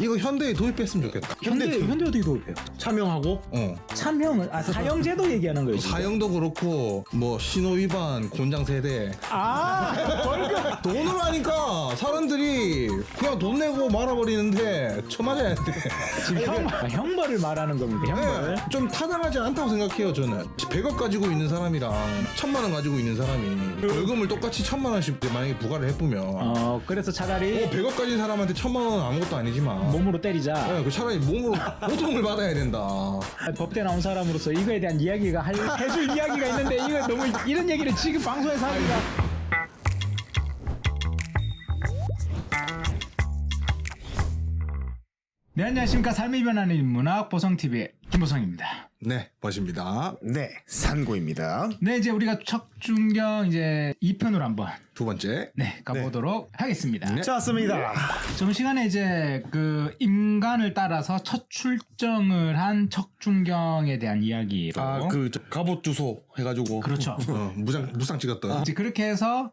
이거 현대에 도입했으면 좋겠다. 현대 어떻게 도입해요? 차명하고 차명을 사형제도 얘기하는 거예요. 지금. 사형도 그렇고 뭐 신호 위반, 곤장 세대. 벌금. 돈으로 하니까 사람들이 그냥 돈 내고 말아버리는데 쳐맞아야 돼. 지금 형벌을 말하는 겁니다. 형벌. 네, 좀 타당하지 않다고 생각해요. 저는 100억 가지고 있는 사람이랑 1000만 원 가지고 있는 사람이 벌금을 똑같이 1000만 원씩 만약에 부과를 해보면 그래서 차라리 100억 가진 사람한테 1000만 원은 아무것도 아니지만 몸으로 때리자. 그 차라리 몸으로 고통을 받아야 된다. 법대 나온 사람으로서 이거에 대한 이야기가 해줄 이야기가 있는데 이거 너무 이런 얘기를 지금 방송에서 하기가. 네, 안녕하십니까. 삶이 변하는 인문학 보성TV의 김보성입니다. 네, 멋입니다. 네, 산고입니다. 네, 이제 우리가 척중경 이제 2편으로 한번 두 번째. 가보도록 하겠습니다. 좋습니다. 전 시간에 이제 그 임간을 따라서 첫 출정을 한 척중경에 대한 이야기로 그 갑옷 주소 해가지고. 그렇죠. 무상 찍었던. 이제 그렇게 해서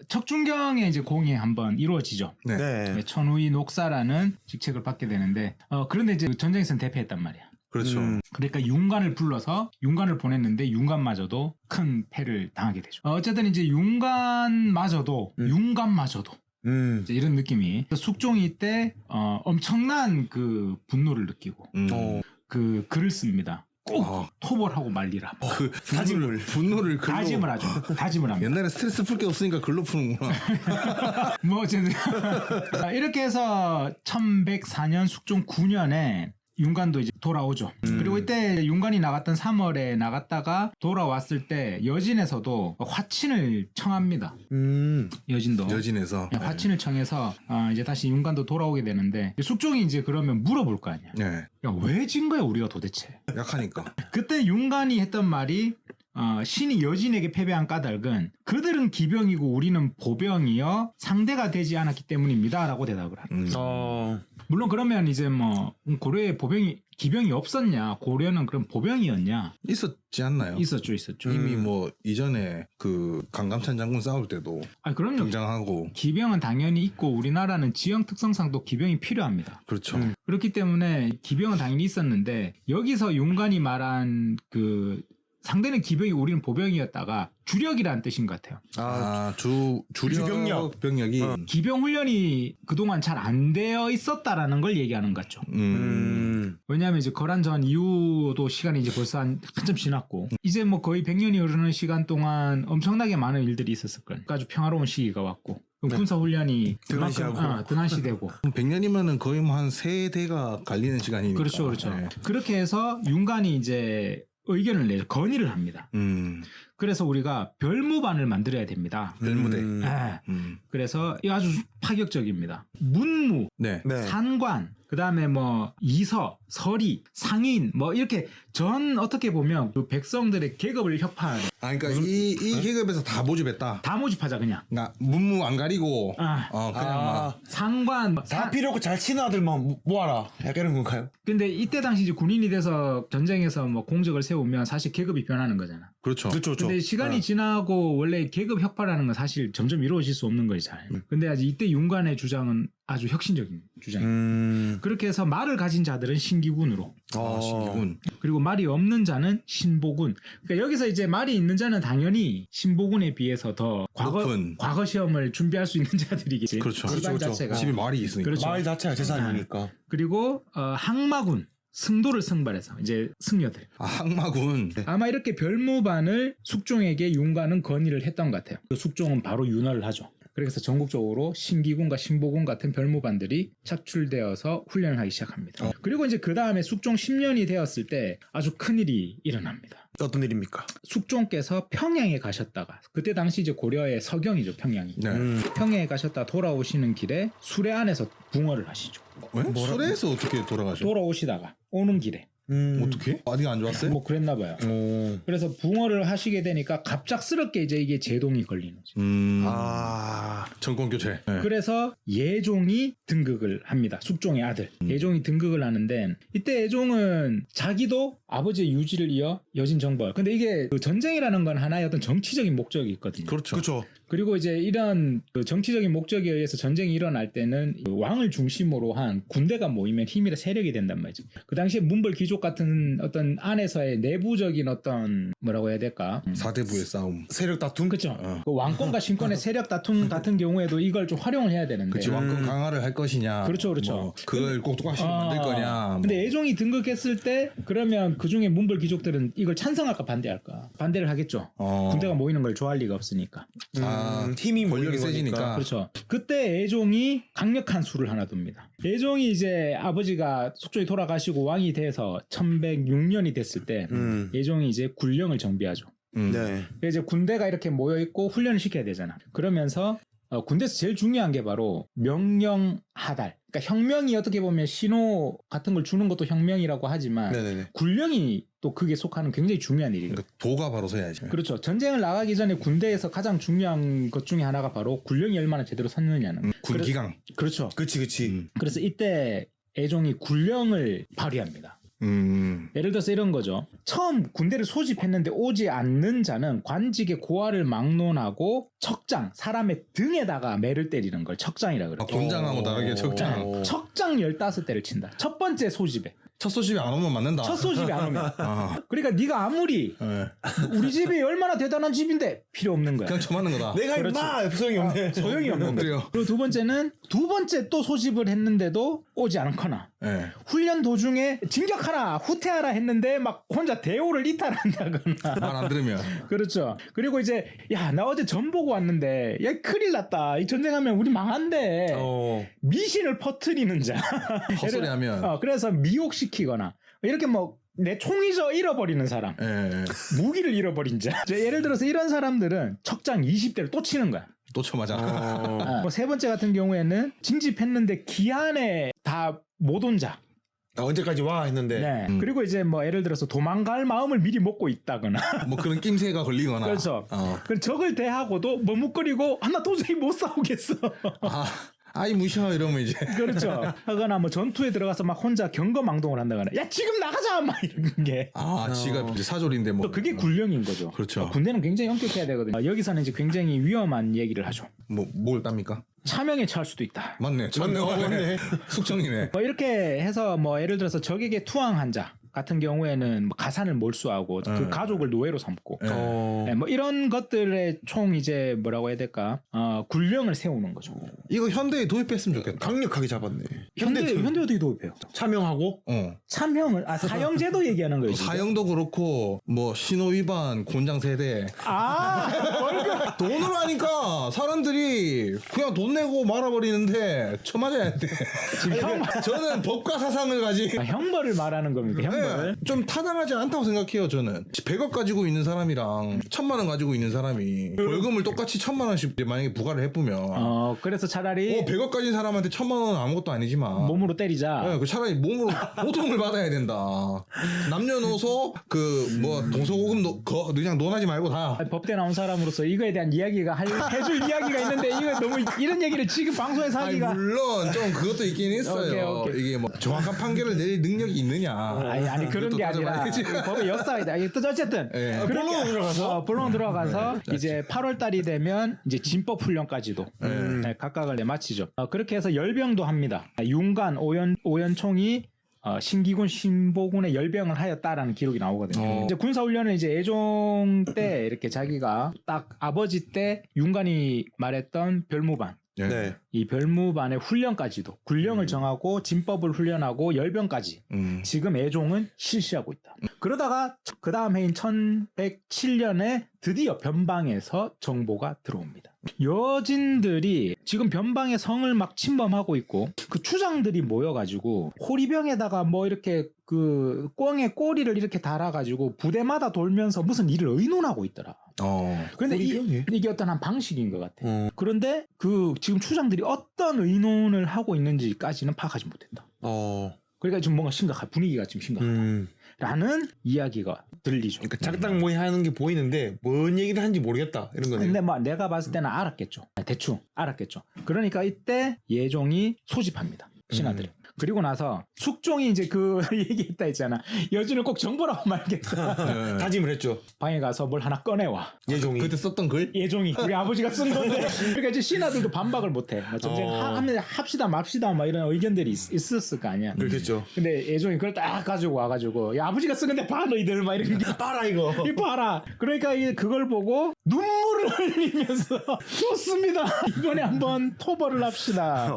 척중경의 이제 공이 한번 이루어지죠. 네. 천우희 녹사라는 직책을 받게 되는데 그런데 이제 전쟁에서는 대패했단 말이야. 그렇죠. 그러니까 윤관을 불러서 윤관을 보냈는데 윤관마저도 큰 패를 당하게 되죠. 어쨌든 이제 윤관마저도 이제 이런 느낌이 숙종이 이때 엄청난 그 분노를 느끼고 그 글을 씁니다. 꼭 토벌하고 말리라. 그 분노를 글로. 다짐을 하죠. 다짐을 합니다. 옛날에 스트레스 풀 게 없으니까 글로 푸는구나. 뭐 어쨌든 이렇게 해서 1104년 숙종 9년에 윤관도 이제 돌아오죠. 그리고 이때 윤관이 나갔던 3월에 나갔다가 돌아왔을 때 여진에서도 화친을 청합니다. 여진도. 여진에서. 화친을 청해서 이제 다시 윤관도 돌아오게 되는데 숙종이 이제 그러면 물어볼 거 아니야. 네. 야, 왜 진 거야 우리가 도대체. 약하니까. 그때 윤관이 했던 말이 신이 여진에게 패배한 까닭은 그들은 기병이고 우리는 보병이여 상대가 되지 않았기 때문입니다 라고 대답을 합니다. 물론 그러면 이제 뭐 고려에 기병이 없었냐, 고려는 그럼 보병이었냐? 있었지 않나요? 있었죠. 이미 뭐 이전에 그 강감찬 장군 싸울 때도 그럼요. 등장하고. 기병은 당연히 있고 우리나라는 지형 특성상도 기병이 필요합니다. 그렇죠. 그렇기 때문에 기병은 당연히 있었는데 여기서 윤관이 말한 그 상대는 기병이 우리는 보병이었다가 주력이라는 뜻인 것 같아요. 주력 병력이. 기병 훈련이 그동안 잘 안 되어 있었다라는 걸 얘기하는 것 같죠. 왜냐하면 이제 거란전 이후도 시간이 이제 벌써 한참 지났고 이제 뭐 거의 100년이 흐르는 시간 동안 엄청나게 많은 일들이 있었을 거예요. 아주 평화로운 시기가 왔고 군사 훈련이 등한시되고 100년이면은 거의 뭐 한 3대가 갈리는 시간이니까. 그렇죠. 네. 그렇게 해서 윤관이 이제 의견을 내죠. 건의를 합니다. 그래서 우리가 별무반을 만들어야 됩니다. 별무대. 그래서 이 아주 파격적입니다. 문무, 산관, 그 다음에 뭐 이서, 서리, 상인 뭐 이렇게 전 어떻게 보면 그 백성들의 계급을 협파하는. 그러니까 이 계급에서 다 모집했다. 다 모집하자 그냥. 그러니까 문무 안 가리고. 그냥 막. 상관. 다 필요 없고 잘 치는 아들만 모아라. 약간 이런 건가요? 근데 이때 당시 이제 군인이 돼서 전쟁에서 뭐 공적을 세우면 사실 계급이 변하는 거잖아. 그렇죠. 근데 시간이 지나고 원래 계급 혁파라는 건 사실 점점 이루어질 수 없는 거지 잘. 근데 아직 이때 윤관의 주장은 아주 혁신적인 주장이에요. 그렇게 해서 말을 가진 자들은 신기군으로. 신기군. 그리고 말이 없는 자는 신보군. 그러니까 여기서 이제 말이 있는 자는 당연히 신보군에 비해서 더 과거 시험을 준비할 수 있는 자들이겠지. 그렇죠. 집안 자체가. 집에 말이 있으니까. 그렇죠. 말 자체가 재산이니까. 그리고 항마군. 승도를 승발해서 이제 승려들. 항마군. 아마 이렇게 별무반을 숙종에게 윤관은 건의를 했던 것 같아요. 숙종은 바로 윤허를 하죠. 그래서 전국적으로 신기군과 신보군 같은 별무반들이 착출되어서 훈련을 하기 시작합니다. 그리고 이제 그 다음에 숙종 10년이 되었을 때 아주 큰일이 일어납니다. 어떤 일입니까? 숙종께서 평양에 가셨다가 그때 당시 이제 고려의 서경이죠. 평양이. 평양에 가셨다 돌아오시는 길에 수레 안에서 붕어를 하시죠. 왜? 수레에서 어떻게 돌아가죠? 돌아오시다가 오는 길에. 어떻게? 어디 안 좋았어요? 뭐 그랬나 봐요. 그래서 붕어를 하시게 되니까 갑작스럽게 이제 이게 제동이 걸리는 거죠. 정권 교체. 네. 그래서 예종이 등극을 합니다. 숙종의 아들. 예종이 등극을 하는데 이때 예종은 자기도 아버지의 유지를 이어 여진 정벌. 근데 이게 그 전쟁이라는 건 하나의 어떤 정치적인 목적이 있거든요. 그렇죠. 그리고 이제 이런 그 정치적인 목적에 의해서 전쟁이 일어날 때는 그 왕을 중심으로 한 군대가 모이면 힘이라 세력이 된단 말이죠. 그 당시에 문벌 귀족 같은 어떤 안에서의 내부적인 어떤 뭐라고 해야 될까? 사대부의 싸움. 세력 다툼? 그렇죠. 그 왕권과 신권의 세력 다툼 같은 경우에도 이걸 좀 활용을 해야 되는데. 그치 왕권 강화를 할 것이냐. 그렇죠, 그렇죠. 뭐 그걸 꼭 똑같이 만들 거냐. 뭐. 근데 애종이 등극했을 때 그러면 그 중에 문벌 귀족들은 이걸 찬성할까 반대할까? 반대를 하겠죠. 군대가 모이는 걸 좋아할 리가 없으니까. 힘이 권력이 모이는 세지니까. 거니까. 그렇죠. 그때 애종이 강력한 수를 하나 둡니다. 애종이 이제 아버지가 숙종이 돌아가시고 왕이 돼서 1106년이 됐을 때 애종이 이제 군령을 정비하죠. 네. 이제 군대가 이렇게 모여 있고 훈련을 시켜야 되잖아. 그러면서 군대에서 제일 중요한 게 바로 명령하달. 그러니까 혁명이 어떻게 보면 신호 같은 걸 주는 것도 혁명이라고 하지만 네네네. 군령이 또 그게 속하는 굉장히 중요한 일이에요. 그러니까 도가 바로 서야지. 그렇죠. 전쟁을 나가기 전에 군대에서 가장 중요한 것 중에 하나가 바로 군령이 얼마나 제대로 섰느냐는. 군기강. 그렇죠. 그치. 그래서 이때 애종이 군령을 발휘합니다. 예를 들어서 이런 거죠. 처음 군대를 소집했는데 오지 않는 자는 관직의 고하를 막론하고 척장, 사람의 등에다가 매를 때리는 걸 척장이라 그래요. 곤장하고 다르게 적장. 척장 15대를 친다. 첫 번째 소집에. 첫 소집이 안 오면 맞는다. 첫 소집이 안 오면. 아. 그러니까 네가 아무리 네. 우리 집이 얼마나 대단한 집인데 필요 없는 거야. 그냥 쳐맞는 거다. 내가 그렇지. 임마 소용이 없네. 소용이 없는 거예요. 그래요. 그리고 두 번째는 두 번째 또 소집을 했는데도 오지 않거나 네. 훈련 도중에 진격하라 후퇴하라 했는데 막 혼자 대오를 이탈한다거나 말 안 들으면. 그렇죠. 그리고 이제 야 나 어제 전 보고 왔는데 야 큰일 났다 이 전쟁하면 우리 망한대 미신을 퍼뜨리는 자 헛소리하면. 그래서 미혹시키거나 이렇게 뭐 내 총이죠 잃어버리는 사람 예. 무기를 잃어버린 자 예를 들어서 이런 사람들은 척장 20대를 또 치는 거야. 또 쳐맞아. 뭐 세 번째 같은 경우에는 징집했는데 기한에 다 못 온 자. 언제까지 와 했는데. 네. 그리고 이제 뭐 예를 들어서 도망갈 마음을 미리 먹고 있다거나. 뭐 그런 낌새가 걸리거나. 그렇죠. 그 적을 대하고도 머뭇거리고 나 도저히 못 싸우겠어. 아이 무시하 이러면 이제. 그렇죠. 하거나 뭐 전투에 들어가서 막 혼자 경거망동을 한다거나. 야 지금 나가자 막 이런 게. 지가 이제 사졸인데 뭐. 또 그게 군령인 거죠. 그렇죠. 군대는 굉장히 엄격해야 되거든요. 여기서는 이제 굉장히 위험한 얘기를 하죠. 뭘 땁니까? 차명에 처할 수도 있다. 맞네. 맞네. 숙청이네. 뭐 이렇게 해서 뭐 예를 들어서 적에게 투항한 자 같은 경우에는 뭐 가산을 몰수하고 그 가족을 노예로 삼고 네, 뭐 이런 것들의 총 이제 뭐라고 해야 될까 군령을 세우는 거죠. 이거 현대에 도입했으면 좋겠다. 강력하게 잡았네. 현대 어떻게 도입해요? 차명하고 차명을 사형제도 얘기하는 거예요. 지금. 사형도 그렇고 뭐 신호 위반 곤장 세대 월급 돈으로 하니까 사람들이 그냥 돈 내고 말아버리는데 쳐맞아야 돼. 저는 법과 사상을 가진 형벌을 말하는 겁니다. 형벌. 좀 타당하지 않다고 생각해요. 저는 100억 가지고 있는 사람이랑 1000만 원 가지고 있는 사람이 벌금을 똑같이 1000만 원씩 만약에 부과를 해보면 그래서 차라리 100억 가진 사람한테 1000만 원은 아무것도 아니지만 몸으로 때리자. 네, 그 차라리 몸으로 고통을 받아야 된다. 남녀노소 그 뭐 동서고금 그냥 논하지 말고 다. 법대 나온 사람으로서 이거에 대한 이야기가 해줄 이야기가 있는데 이거 너무 이런 얘기를 지금 방송에서 하기가 물론 좀 그것도 있긴 있어요. 오케이. 이게 뭐 정확한 판결을 내릴 능력이 있느냐. 아니 그런 게 아니라 법의 역사가 있다. 어쨌든 본론으로 들어가서 본론 들어가서 이제 8월 달이 되면 이제 진법 훈련까지도 각각을 마치죠. 그렇게 해서 열병도 합니다. 윤관 오연총이 신기군 신보군의 열병을 하였다라는 기록이 나오거든요. 이제 군사훈련을 이제 애종 때 이렇게 자기가 딱 아버지 때 윤관이 말했던 별무반. 네. 이 별무반의 훈련까지도 군령을 정하고 진법을 훈련하고 열병까지 지금 애종은 실시하고 있다. 그러다가 그 다음 해인 1107년에 드디어 변방에서 정보가 들어옵니다. 여진들이 지금 변방의 성을 막 침범하고 있고 그 추장들이 모여가지고 호리병에다가 뭐 이렇게 그 꽁에 꼬리를 이렇게 달아가지고 부대마다 돌면서 무슨 일을 의논하고 있더라. 그런데 이게 어떤 한 방식인 것 같아. 그런데 그 지금 추장들이 어떤 의논을 하고 있는지까지는 파악하지 못했다. 그러니까 좀 뭔가 분위기가 좀 심각하다라는 이야기가 들리죠. 그러니까 작당 모의 하는 게 보이는데 뭔 얘기를 하는지 모르겠다 이런 거네요. 근데 뭐 내가 봤을 때는 알았겠죠. 대충 알았겠죠. 그러니까 이때 예종이 소집합니다. 신하들을. 그리고 나서 숙종이 이제 그 얘기했다 했잖아. 여진을 꼭 정보라고 말겠다. 네. 다짐을 했죠. 방에 가서 뭘 하나 꺼내와. 예종이. 그때 썼던 글? 예종이 우리 아버지가 쓴 건데 그러니까 이제 신하들도 반박을 못해. 뭐 전쟁 합시다 맙시다 막 이런 의견들이 있었을 거 아니야. 그렇겠죠. 근데 예종이 그걸 딱 가지고 와가지고 야 아버지가 쓴 건데 봐 너희들 막 이런 게 봐라 이거. 이 봐라. 그러니까 그걸 보고 눈물을 흘리면서 좋습니다. 이번에 한번 토벌을 합시다.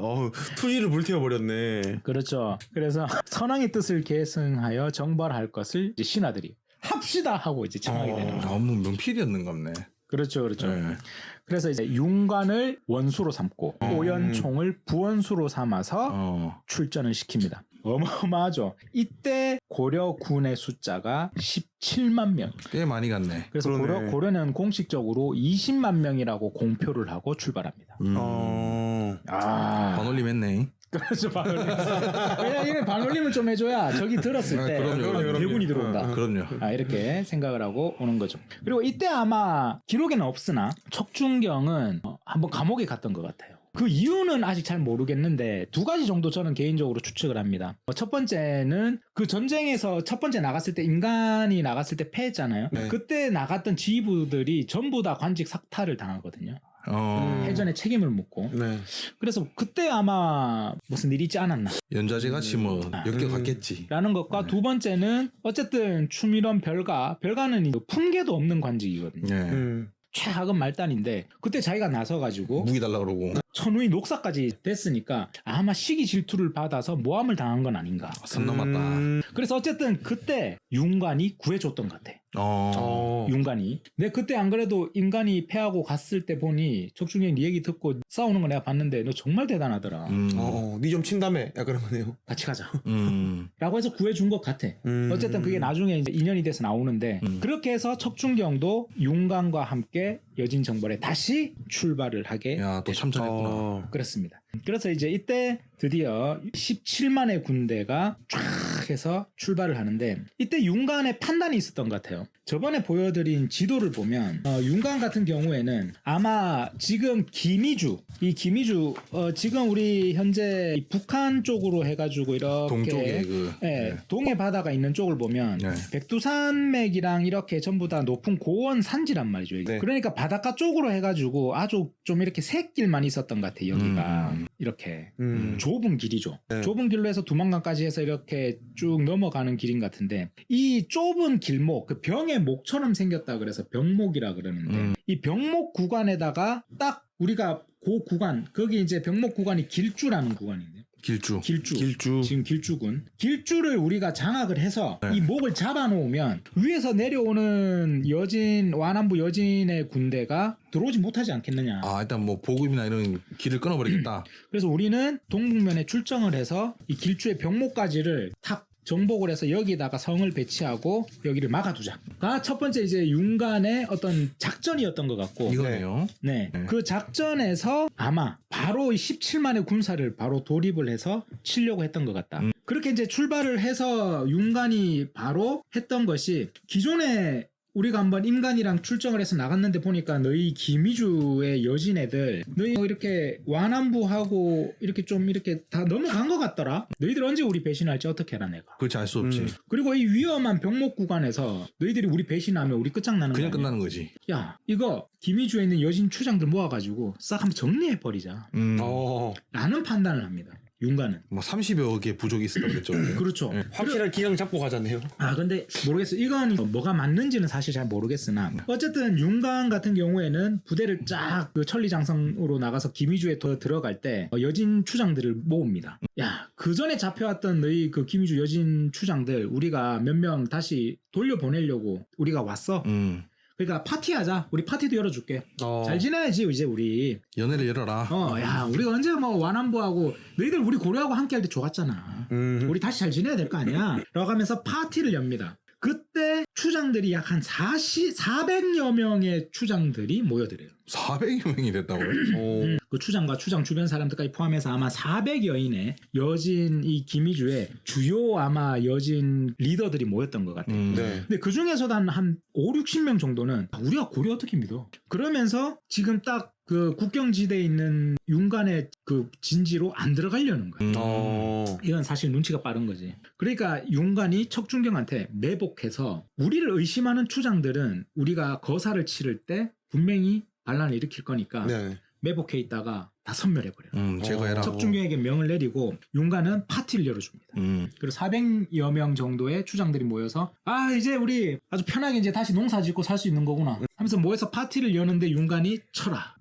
투지를 불태워 버렸네. 그렇죠. 그래서 선왕의 뜻을 계승하여 정벌할 것을 이제 신하들이 합시다 하고 이제 청하게 되는 거예요. 너무 명필이었는갑네. 그렇죠, 그렇죠. 네. 그래서 이제 윤관을 원수로 삼고 오연총을 부원수로 삼아서 출전을 시킵니다. 어마어마하죠. 이때 고려군의 숫자가 17만 명. 꽤 많이 갔네. 그래서 그러네. 고려는 공식적으로 20만 명이라고 공표를 하고 출발합니다. 아, 반올림 했네. 그렇죠, 반올림. 왜냐, 이런 반올림을 좀 해줘야 저기 들었을 때 그럼요. 대군이 들어온다. 그럼요. 이렇게 생각을 하고 오는 거죠. 그리고 이때 아마 기록에는 없으나 척준경은 한번 감옥에 갔던 것 같아요. 그 이유는 아직 잘 모르겠는데 두 가지 정도 저는 개인적으로 추측을 합니다. 첫 번째는 그 전쟁에서 첫 번째 나갔을 때 인간이 나갔을 때 패했잖아요. 네. 그때 나갔던 지휘부들이 전부 다 관직 삭탈을 당하거든요. 해전에 책임을 묻고. 네. 그래서 그때 아마 무슨 일이 있지 않았나 연좌제 같이 뭐 엮여갔겠지. 라는 것과 두 번째는 어쨌든 추밀원 별가는 품계도 없는 관직이거든요. 네. 최하급 말단인데 그때 자기가 나서가지고 무기 달라 그러고. 천우의 녹사까지 됐으니까 아마 시기 질투를 받아서 모함을 당한 건 아닌가. 선 넘었다. 그래서 어쨌든 그때 윤관이 구해줬던 것 같아. 윤관이. 근데 그때 안 그래도 인간이 패하고 갔을 때 보니 척준경이 네 얘기 듣고 싸우는 거 내가 봤는데 너 정말 대단하더라. 니 좀 친다며. 약간 그런 거네요. 같이 가자. 라고 해서 구해준 것 같아. 어쨌든 그게 나중에 이제 인연이 돼서 나오는데 그렇게 해서 척준경도 윤관과 함께 여진 정벌에 다시 출발을 하게 야, 또 참전했구나. 그렇습니다. 그래서 이제 이때 드디어 17만의 군대가 쫙 해서 출발을 하는데 이때 윤관의 판단이 있었던 것 같아요. 저번에 보여드린 지도를 보면 윤관 같은 경우에는 아마 지금 기미주 지금 우리 현재 북한 쪽으로 해가지고 이렇게 동쪽에 동해 바다가 있는 쪽을 보면 백두산맥이랑 이렇게 전부 다 높은 고원 산지란 말이죠. 네. 그러니까 바닷가 쪽으로 해가지고 아주 좀 이렇게 샛길만 있었던 것 같아요. 여기가 이렇게 좁은 길이죠. 네. 좁은 길로 해서 두만강까지 해서 이렇게 쭉 넘어가는 길인 것 같은데 이 좁은 길목 그 병의 목처럼 생겼다 그래서 병목이라 그러는데 이 병목 구간에다가 딱 우리가 그 구간 거기 이제 병목 구간이 길주라는 구간인데요. 길주. 지금 길주군. 길주를 우리가 장악을 해서 이 목을 잡아놓으면 위에서 내려오는 완안부 여진의 군대가 들어오지 못하지 않겠느냐. 일단 뭐 보급이나 이런 길을 끊어버리겠다. 그래서 우리는 동북면에 출정을 해서 이 길주의 병목까지를 탁 정복을 해서 여기다가 성을 배치하고 여기를 막아두자가 첫 번째 이제 윤관의 어떤 작전이었던 것 같고 이거네요. 네. 그 작전에서 아마 바로 이 17만의 군사를 바로 돌입을 해서 치려고 했던 것 같다. 그렇게 이제 출발을 해서 윤관이 바로 했던 것이 기존에 우리가 한번 임간이랑 출정을 해서 나갔는데 보니까 너희 기미주의 여진 애들 너희 이렇게 완안부하고 이렇게 좀 이렇게 다 넘어간 것 같더라. 너희들 언제 우리 배신할지 어떻게 알아 내가. 그렇지 알 수 없지. 그리고 이 위험한 병목 구간에서 너희들이 우리 배신하면 우리 끝장나는 그냥 거 아니야? 끝나는 거지. 야 이거 기미주에 있는 여진 추장들 모아가지고 싹 한번 정리해버리자 라는 판단을 합니다. 윤관은. 뭐 30여 개 부족이 있었다 그랬죠. 그렇죠. 확실한 기강 잡고 가잖아요. 근데 모르겠어. 이건 뭐가 맞는지는 사실 잘 모르겠으나 어쨌든 윤관 같은 경우에는 부대를 쫙 그 천리장성으로 나가서 기미주에 들어갈 때 여진 추장들을 모읍니다. 야, 그 전에 잡혀왔던 너희 그 기미주 여진 추장들 우리가 몇 명 다시 돌려보내려고 우리가 왔어. 그러니까 파티하자. 우리 파티도 열어줄게. 잘 지내야지 이제 우리. 연애를 열어라. 야 우리가 언제 뭐 완안부하고 너희들 우리 고려하고 함께 할 때 좋았잖아. 우리 다시 잘 지내야 될 거 아니야. 라고 하면서 파티를 엽니다. 그때 추장들이 약 한 400여 명의 추장들이 모여들어요. 400여 명이 됐다고요? 그 추장과 추장 주변 사람들까지 포함해서 아마 400여인의 여진 이 기미주의 주요 아마 여진 리더들이 모였던 것 같아요. 네. 근데 그 중에서도 한 5, 60명 정도는 우리가 고려 어떻게 믿어? 그러면서 지금 딱 그 국경지대에 있는 윤관의 그 진지로 안 들어가려는 거야. 이건 사실 눈치가 빠른 거지. 그러니까 윤관이 척준경한테 매복해서 우리를 의심하는 추장들은 우리가 거사를 치를 때 분명히 반란을 일으킬 거니까 네. 매복해 있다가 다 섬멸해버려요. 제거해라. 척준경에게 명을 내리고 윤관은 파티를 열어줍니다. 그리고 400여 명 정도의 추장들이 모여서 아 이제 우리 아주 편하게 이제 다시 농사 짓고 살 수 있는 거구나 하면서 모여서 파티를 여는데 윤관이 쳐라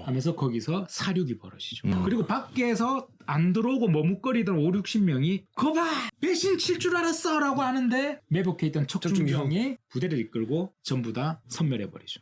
하면서 거기서 사륙이 벌어지죠. 그리고 밖에서 안 들어오고 머뭇거리던 5, 60명이 거봐 배신 칠 줄 알았어 라고 하는데 매복해 있던 척준경이 부대를 이끌고 전부 다 섬멸해버리죠.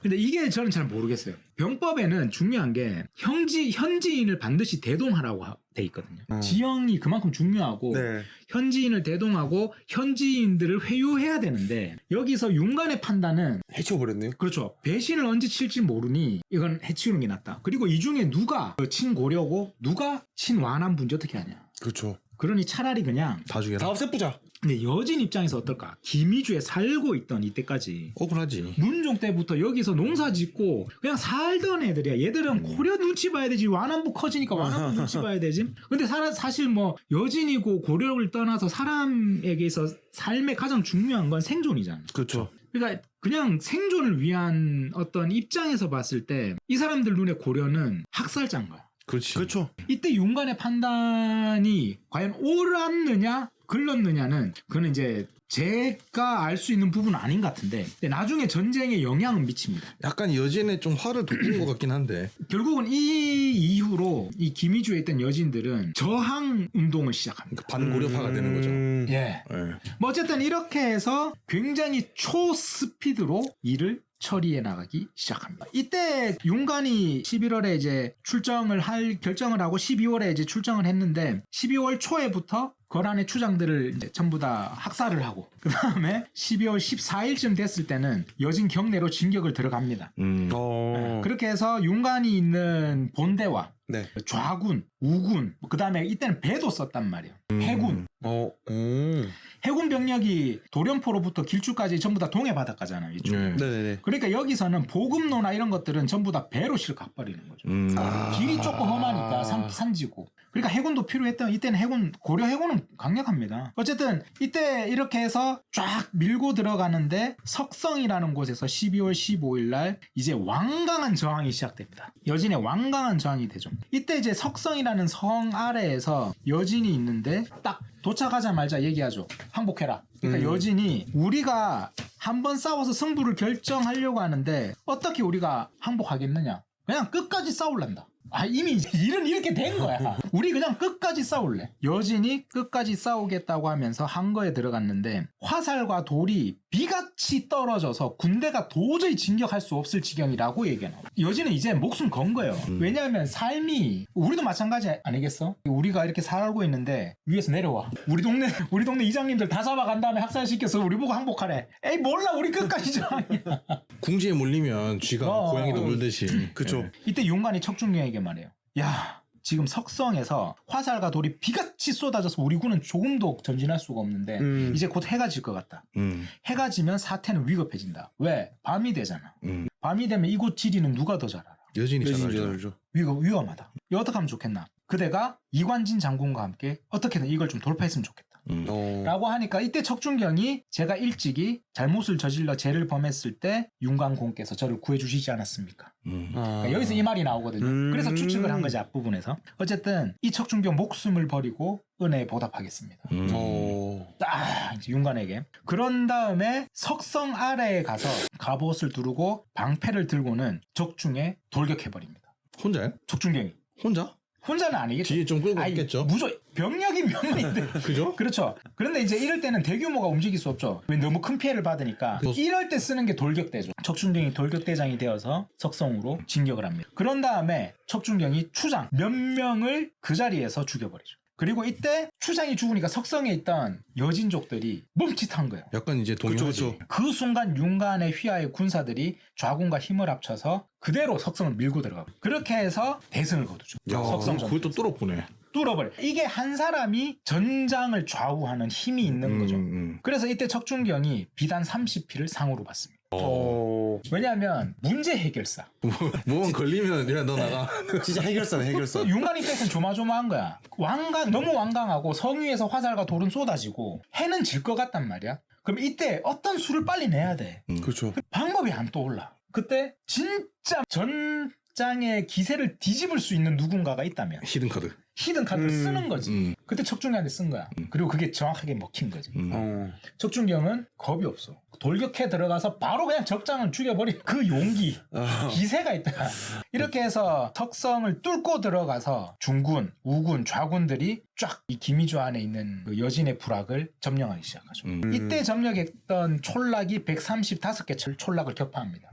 근데 이게 저는 잘 모르겠어요. 병법에는 중요한 게 현지인을 반드시 대동하라고 돼 있거든요. 지형이 그만큼 중요하고 네. 현지인을 대동하고 현지인들을 회유해야 되는데 여기서 윤관의 판단은 해쳐버렸네요. 그렇죠. 배신을 언제 칠지 모르니 이건 해치우는 게 낫다. 그리고 이 중에 누가 친고려고 누가 친완한분지 어떻게 하냐. 그렇죠. 그러니 차라리 그냥 다 죽여라. 다 없애보자. 근데 여진 입장에서 어떨까? 김희주에 살고 있던 이때까지 억울하지. 문종 때부터 여기서 농사 짓고 그냥 살던 애들이야. 얘들은 고려 눈치 봐야 되지. 완안부 커지니까 완안부 눈치 봐야 되지. 근데 사실 뭐 여진이고 고려를 떠나서 사람에게 있어 삶의 가장 중요한 건 생존이잖아. 그렇죠. 그러니까 그냥 생존을 위한 어떤 입장에서 봤을 때 이 사람들 눈에 고려는 학살자인 거야. 그렇지. 그렇죠. 이때 윤관의 판단이 과연 옳았느냐 글렀느냐는 그거는 이제 제가 알 수 있는 부분은 아닌 것 같은데 근데 나중에 전쟁에 영향은 미칩니다. 약간 여진에 좀 화를 돋군 것 같긴 한데. 결국은 이 이후로 이 김희주에 있던 여진들은 저항 운동을 시작합니다. 그러니까 반고려파가 되는 거죠. 예. 예. 뭐 어쨌든 이렇게 해서 굉장히 초스피드로 일을 처리해 나가기 시작합니다. 이때 윤관이 11월에 이제 출정을 할 결정을 하고 12월에 이제 출정을 했는데 12월 초에부터 거란의 추장들을 이제 전부 다 학살을 하고 그 다음에 12월 14일쯤 됐을 때는 여진 경내로 진격을 들어갑니다. 그렇게 해서 윤관이 있는 본대와 네. 좌군, 우군, 그 다음에 이때는 배도 썼단 말이에요. 해군. 해군 병력이 도련포로부터 길주까지 전부 다 동해 바닷가잖아요. 이쪽. 네. 네네네. 그러니까 여기서는 보급로나 이런 것들은 전부 다 배로 실어 가버리는 거죠. 길이 조금 험하니까 산지고. 그러니까 해군도 필요했던 이때는 고려 해군은 강력합니다. 어쨌든 이때 이렇게 해서 쫙 밀고 들어가는데 석성이라는 곳에서 12월 15일 날 이제 완강한 저항이 시작됩니다. 여진의 완강한 저항이 되죠. 이때 이제 석성이라는 성 아래에서 여진이 있는데 딱 도착하자마자 얘기하죠. 항복해라. 그러니까 여진이 우리가 한번 싸워서 승부를 결정하려고 하는데 어떻게 우리가 항복하겠느냐. 그냥 끝까지 싸울란다. 이미 일은 이렇게 된 거야. 우리 그냥 끝까지 싸울래. 여진이 끝까지 싸우겠다고 하면서 항거에 들어갔는데 화살과 돌이 비같이 떨어져서 군대가 도저히 진격할 수 없을 지경이라고 얘기해요. 여진은 이제 목숨 건 거예요. 왜냐하면 삶이 우리도 마찬가지 아니겠어? 우리가 이렇게 살고 있는데 위에서 내려와. 우리 동네 이장님들 다 잡아간 다음에 학살시켜서 우리 보고 항복하래. 에이 몰라 우리 끝까지 저항이야. 궁지에 물리면 쥐가 고양이도 물듯이. 그렇죠. 이때 윤관이 척준경에게 말해요. 야 지금 석성에서 화살과 돌이 비같이 쏟아져서 우리 군은 조금도 전진할 수가 없는데 이제 곧 해가 질 것 같다. 해가 지면 사태는 위급해진다. 왜? 밤이 되잖아. 밤이 되면 이곳 지리는 누가 더 잘 알아? 여진이 잘 알죠. 알죠. 위험하다. 이거 어떻게 하면 좋겠나? 그대가 이관진 장군과 함께 어떻게든 이걸 좀 돌파했으면 좋겠다. 라고 하니까 이때 척준경이 제가 일찍이 잘못을 저질러 죄를 범했을 때 윤관공께서 저를 구해주시지 않았습니까? 그러니까 여기서 이 말이 나오거든요. 그래서 추측을 한 거지 앞부분에서. 어쨌든 이 척준경 목숨을 버리고 은혜에 보답하겠습니다. 이제 윤관에게. 그런 다음에 석성 아래에 가서 갑옷을 두르고 방패를 들고는 적중에 돌격해버립니다. 혼자요? 척준경이. 혼자는 아니겠죠. 뒤에 좀 끌고 갔겠죠. 병력이 몇 명인데. 그죠? 그렇죠. 그런데 이제 이럴 때는 대규모가 움직일 수 없죠. 왜 너무 큰 피해를 받으니까. 이럴 때 쓰는 게 돌격대죠. 척준경이 돌격대장이 되어서 석성으로 진격을 합니다. 그런 다음에 척준경이 추장 몇 명을 그 자리에서 죽여버리죠. 그리고 이때 추장이 죽으니까 석성에 있던 여진족들이 멈칫한 거예요. 약간 이제 동요하죠. 그 순간 윤관의 휘하의 군사들이 좌군과 힘을 합쳐서 그대로 석성을 밀고 들어가고 그렇게 해서 대승을 거두죠. 석성 그걸 또 뚫어보네. 뚫어버려. 이게 한 사람이 전장을 좌우하는 힘이 있는 거죠. 그래서 이때 척준경이 비단 30피를 상으로 받습니다. 왜냐하면 문제 해결사. 뭐만 걸리면 야 너 나가. 진짜 해결사네 해결사. 윤관 입장에서는 조마조마한 거야. 너무 완강하고 성위에서 화살과 돌은 쏟아지고 해는 질 것 같단 말이야. 그럼 이때 어떤 수를 빨리 내야 돼. 그렇죠. 방법이 안 떠올라. 그때 진짜 전장의 기세를 뒤집을 수 있는 누군가가 있다면 히든 카드. 히든 카드를 쓰는 거지. 그때 척준경한테 쓴 거야. 그리고 그게 정확하게 먹힌 거지. 척준경은 겁이 없어. 돌격해 들어가서 바로 그냥 적장을 죽여버린 그 용기, 기세가 있다. 이렇게 해서 석성을 뚫고 들어가서 중군, 우군, 좌군들이 쫙 이 기미주 안에 있는 그 여진의 부락을 점령하기 시작하죠. 이때 점령했던 촌락이 135개 촌락을 격파합니다.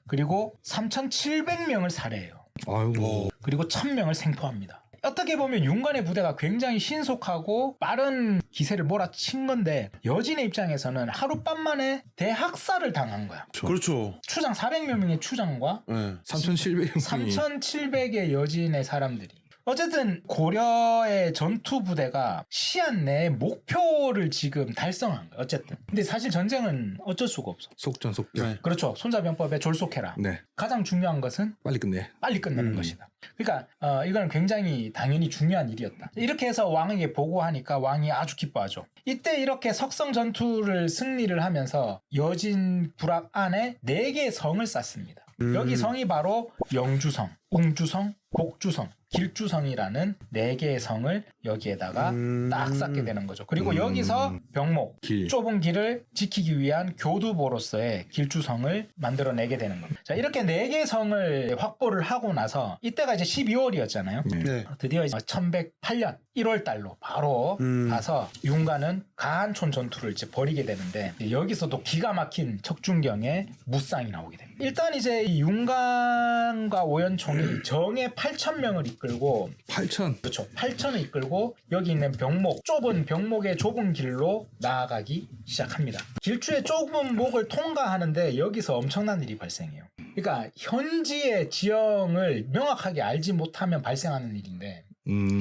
그리고 3,700명을 살해해요. 아이고. 그리고 1,000명을 생포합니다. 어떻게 보면 윤관의 부대가 굉장히 신속하고 빠른 기세를 몰아친 건데 여진의 입장에서는 하룻밤 만에 대학살을 당한 거야. 그렇죠. 추장 400여 명의 추장과 3,700명이 3,700의 여진의 사람들이. 어쨌든 고려의 전투 부대가 시한 내에 목표를 지금 달성한 거야. 어쨌든. 근데 사실 전쟁은 어쩔 수가 없어. 속전속결. 그렇죠. 손자병법에 졸속해라. 네. 가장 중요한 것은 빨리 끝내. 빨리 끝내는 것이다. 그러니까 이건 굉장히 당연히 중요한 일이었다. 이렇게 해서 왕에게 보고하니까 왕이 아주 기뻐하죠. 이때 이렇게 석성 전투를 승리를 하면서 여진 부락 안에 4개의 성을 쌓습니다. 여기 성이 바로 영주성, 웅주성, 곡주성, 길주성이라는 4개의 성을 여기에다가 딱 쌓게 되는 거죠. 그리고 여기서 병목, 좁은 길을 지키기 위한 교두보로서의 길주성을 만들어내게 되는 겁니다. 자, 이렇게 4개의 성을 확보를 하고 나서 이때가 이제 12월이었잖아요. 네. 드디어 1108년 1월 달로 바로 가서 윤관은 가한촌 전투를 이제 벌이게 되는데 여기서도 기가 막힌 척준경의 무쌍이 나오게 됩니다. 일단 이제 이 윤관과 오연총이 정예 8,000명을 이끌고 8,000. 그렇죠. 8,000을 이끌고 여기 있는 병목, 좁은 병목의 좁은 길로 나아가기 시작합니다. 길주의 좁은 목을 통과하는데 여기서 엄청난 일이 발생해요. 그러니까 현지의 지형을 명확하게 알지 못하면 발생하는 일인데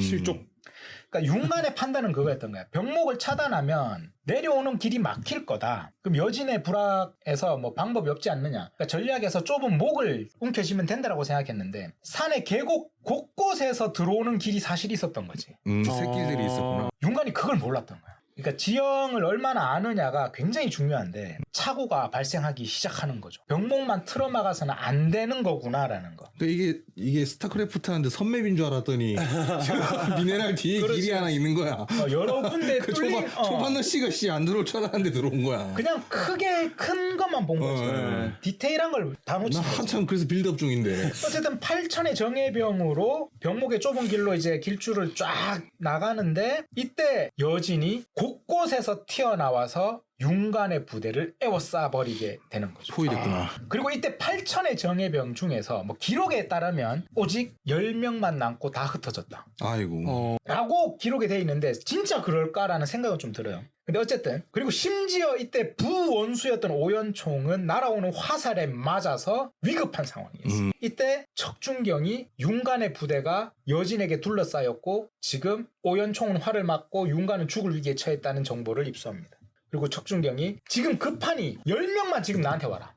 실족. 그러니까 윤관의 판단은 그거였던 거야. 병목을 차단하면 내려오는 길이 막힐 거다. 그럼 여진의 불악에서 뭐 방법이 없지 않느냐. 그러니까 전략에서 좁은 목을 움켜쥐면 된다라고 생각했는데 산의 계곡 곳곳에서 들어오는 길이 사실 있었던 거지. 새끼들이 있었구나. 윤관이 그걸 몰랐던 거야. 그러니까 지형을 얼마나 아느냐가 굉장히 중요한데 차고가 발생하기 시작하는 거죠. 병목만 틀어막아서는 안 되는 거구나라는 거. 그러니까 이게 스타크래프트 하는데 선맵인 줄 알았더니 미네랄 뒤에 길이 하나 있는 거야. 여러 군데 그 뚫린 초반 너씨가 안 들어올 줄 알았는데 들어온 거야. 그냥 크게 큰 것만 본 거지. 디테일한 걸 다 놓친 나 거지. 한참 그래서 빌드업 중인데. 어쨌든 8,000의 정예병으로 병목의 좁은 길로 이제 길줄을 쫙 나가는데 이때 여진이 곳곳에서 튀어나와서 윤관의 부대를 에워싸 버리게 되는 거죠. 포위됐구나. 그리고 이때 8,000의 정예병 중에서 뭐 기록에 따르면 오직 10명만 남고 다 흩어졌다. 아이고. 라고 기록이 돼 있는데 진짜 그럴까라는 생각은 좀 들어요. 근데 어쨌든 그리고 심지어 이때 부원수였던 오연총은 날아오는 화살에 맞아서 위급한 상황이었어요. 이때 척준경이 윤관의 부대가 여진에게 둘러싸였고 지금 오연총은 활을 맞고 윤관은 죽을 위기에 처했다는 정보를 입수합니다. 그리고 척준경이 지금 급하니 10명만 지금 나한테 와라.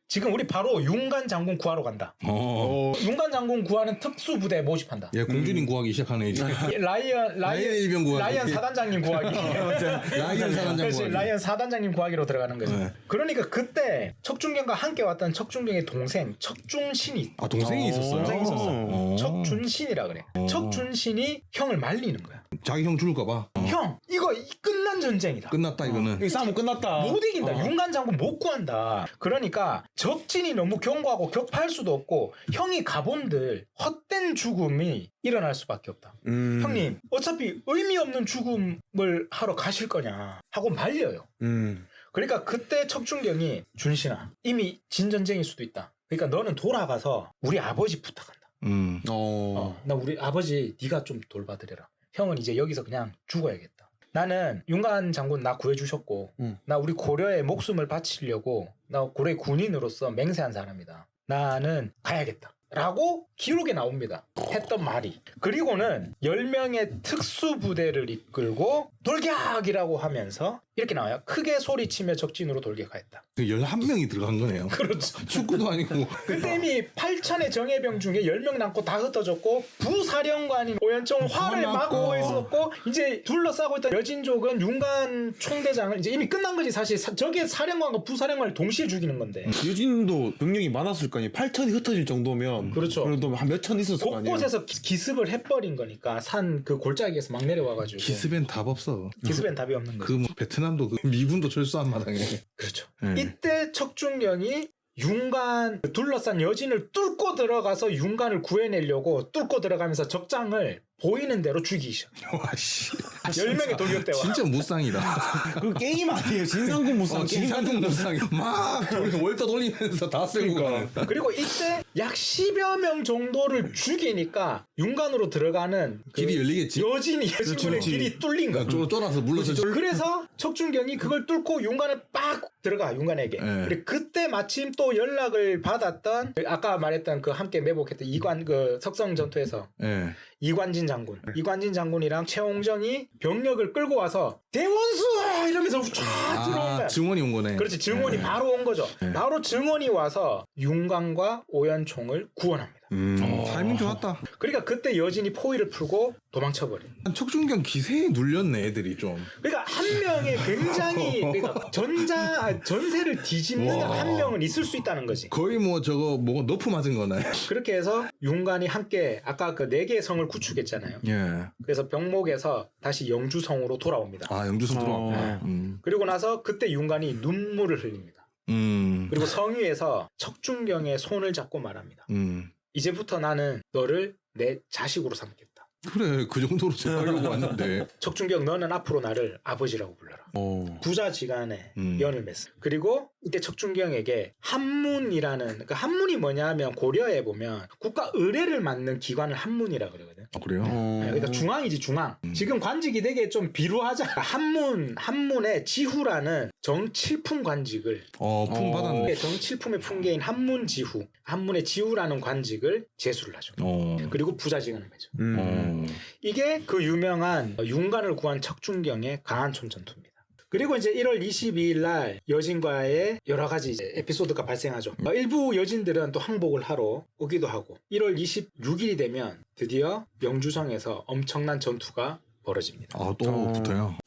지금 우리 바로 윤관 장군 구하러 간다. 윤관 장군 구하는 특수부대 모집한다. 예, 공주님 구하기 시작하네 이제. 라이언 일병 구하기. 라이언 사단장님 구하기. 라이언 사단장 그렇지, 구하기. 라이언 사단장님 구하기로 들어가는 거죠. 네. 그러니까 그때 척준경과 함께 왔던 척준경의 동생 척준신이 아 동생이 있었어요. 동생이 있었어. 어. 척준신이라 그래. 척준신이 형을 말리는 거야. 자기 형 죽을까봐. 형, 이거 끝난 전쟁이다. 끝났다 이거는. 이 싸움 끝났다. 못 이긴다. 윤관 장군 못 구한다. 그러니까 적진이 너무 견고하고 격파할 수도 없고 형이 가본들 헛된 죽음이 일어날 수밖에 없다. 형님 어차피 의미 없는 죽음을 하러 가실 거냐 하고 말려요. 그러니까 그때 척준경이 준신아 이미 진전쟁일 수도 있다. 그러니까 너는 돌아가서 우리 아버지 부탁한다. 나 우리 아버지 네가 좀 돌봐드려라. 형은 이제 여기서 그냥 죽어야겠다. 나는 윤관 장군 나 구해주셨고 나 우리 고려의 목숨을 바치려고 나 고려의 군인으로서 맹세한 사람이다. 나는 가야겠다 라고 기록에 나옵니다. 했던 말이. 그리고는 10명의 특수부대를 이끌고 돌격이라고 하면서 이렇게 나와요. 크게 소리치며 적진으로 돌격하였다. 11명이 들어간 거네요. 그렇죠. 축구도 아니고. 그때 이미 8천의 정예병 중에 10명 남고 다 흩어졌고 부사령관인 오연총 화를 막고 있었고 이제 둘러싸고 있던 여진족은 윤관 총대장을 이제 이미 끝난 거지 사실. 저게 사령관과 부사령관을 동시에 죽이는 건데. 유진도 병력이 많았을 거 아니에요. 8천이 흩어질 정도면 그렇죠. 그래도 한 몇 천 있었을 거 아니에요. 곳곳에서 기습을 해버린 거니까 산 그 골짜기에서 막 내려와가지고 기습엔 답 없어. 기습엔 답이 없는 거죠. 그 뭐 베트남도 그 미군도 철수한 마당에. 그렇죠. 네. 이때 척준경이 윤관 둘러싼 여진을 뚫고 들어가서 윤관을 구해내려고 뚫고 들어가면서 적장을 보이는 대로 죽이셔. 와씨. 10명의 돌격대와. 진짜 무쌍이다. 그 게임 아니에요. 진상군 무쌍. 진상군 무쌍이 막 월터 돌리면서 다 쓰고 가는. 그리고 이때 약 10여 명 정도를 죽이니까 윤관으로 들어가는 그 길이 열리겠지. 여진이 여진군의 그렇지. 길이 뚫린 거야. 쫄아서 물러서. 그래서 척준경이 그걸 뚫고 윤관을 빡 들어가 윤관에게. 네. 그리고 그때 마침 또 연락을 받았던 아까 말했던 그 함께 매복했던 이관 그 석성 전투에서 예. 이관진 장군. 이관진 장군이랑 최홍정이 병력을 끌고 와서 대원수 이러면서 쫙 들어온 거야. 증원이 온 거네. 그렇지. 증원이 예. 바로 온 거죠. 네. 바로 증원이 와서 윤관과 오연총을 구원합니다. 타이밍 좋았다. 그러니까 그때 여진이 포위를 풀고 도망쳐버려. 척준경 기세에 눌렸네 애들이 좀. 그러니까 한 명이 굉장히 그러니까 전세를 뒤집는 와. 한 명은 있을 수 있다는 거지. 거의 뭐 저거 뭐가 너프 맞은 거네. 그렇게 해서 윤관이 함께 아까 그 4개의 성을 구축했잖아요. 예. 그래서 병목에서 다시 영주성으로 돌아옵니다. 아 영주성 들어왔구나. 그리고 나서 그때 윤관이 눈물을 흘립니다. 그리고 성 위에서 척준경의 손을 잡고 말합니다. 이제부터 나는 너를 내 자식으로 삼겠다. 그래 그 정도로 생각하려고 왔는데. 척준경 너는 앞으로 나를 아버지라고 불러라. 부자지간에 연을 맺어. 그리고 이때 척준경에게 한문이라는 그 한문이 뭐냐 하면 고려에 보면 국가 의례를 맡는 기관을 한문이라 그러거든. 아 그래요? 그러니까 중앙이지 중앙. 지금 관직이 되게 좀 비루하잖아. 한문의 지후라는 정칠품 관직을 품 받았네. 정칠품의 품계인 한문지후, 한문의 지후라는 관직을 제수를 하죠. 그리고 부자지간을 맺어. 이게 그 유명한 윤관을 구한 척준경의 강한촌 전투입니다. 그리고 이제 1월 22일 날 여진과의 여러 가지 이제 에피소드가 발생하죠. 일부 여진들은 또 항복을 하러 오기도 하고 1월 26일이 되면 드디어 영주성에서 엄청난 전투가 벌어집니다. 또 붙어요.